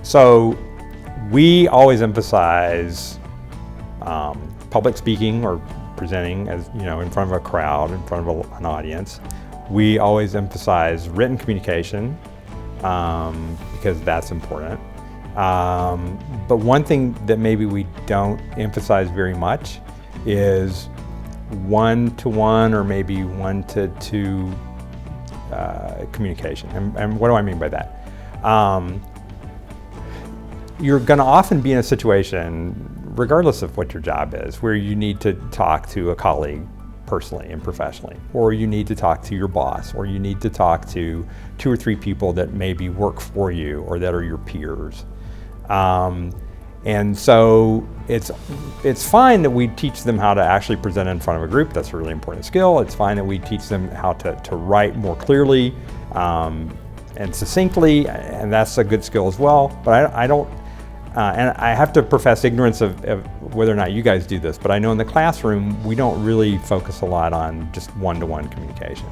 So we always emphasize public speaking or presenting as, in front of a crowd, in front of an audience. We always emphasize written communication because that's important. But one thing that maybe we don't emphasize very much is one-to-one or maybe one-to-two communication. And what do I mean by that? You're going to often be in a situation, regardless of what your job is, where you need to talk to a colleague personally and professionally, or you need to talk to your boss, or you need to talk to 2 or 3 people that maybe work for you or that are your peers. And so it's fine that we teach them how to actually present in front of a group. That's a really important skill. It's fine that we teach them how to write more clearly and succinctly, and that's a good skill as well. But I don't, and I have to profess ignorance of whether or not you guys do this, but I know in the classroom, we don't really focus a lot on just one-to-one communication.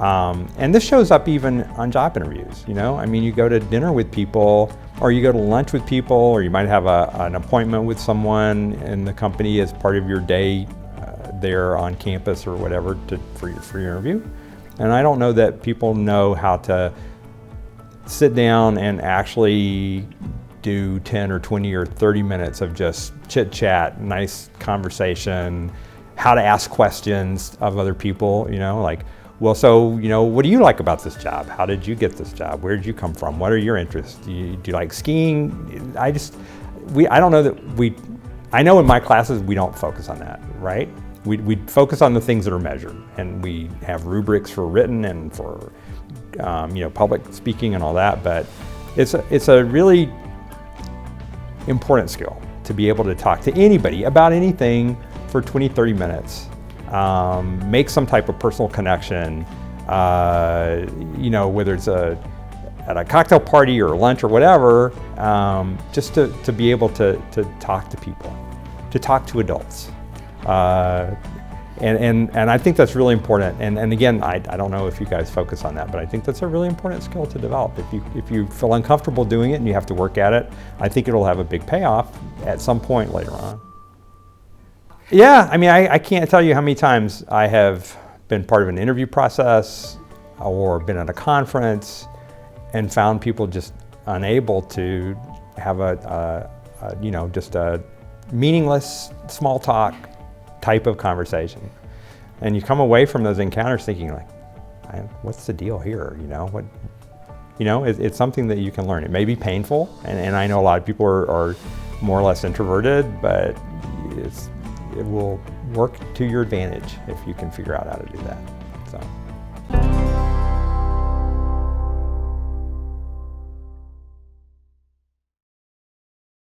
And this shows up even on job interviews, I mean, you go to dinner with people, or you go to lunch with people, or you might have an appointment with someone in the company as part of your day there on campus or whatever for your interview. And I don't know that people know how to sit down and actually do 10 or 20 or 30 minutes of just chit chat, nice conversation, how to ask questions of other people, like, well, so, what do you like about this job? How did you get this job? Where did you come from? What are your interests? Do you like skiing? I don't know that I know in my classes we don't focus on that, right? We focus on the things that are measured, and we have rubrics for written and for, public speaking and all that, but it's a really important skill to be able to talk to anybody about anything for 20, 30 minutes. Make some type of personal connection, whether it's at a cocktail party or lunch or whatever, just to be able to talk to people, to talk to adults. And I think that's really important. And again, I don't know if you guys focus on that, but I think that's a really important skill to develop. If you feel uncomfortable doing it and you have to work at it, I think it'll have a big payoff at some point later on. Yeah, I mean, I can't tell you how many times I have been part of an interview process or been at a conference and found people just unable to have just a meaningless small talk type of conversation. And you come away from those encounters thinking like, what's the deal here? It's something that you can learn. It may be painful, and I know a lot of people are more or less introverted, but it will work to your advantage if you can figure out how to do that. So.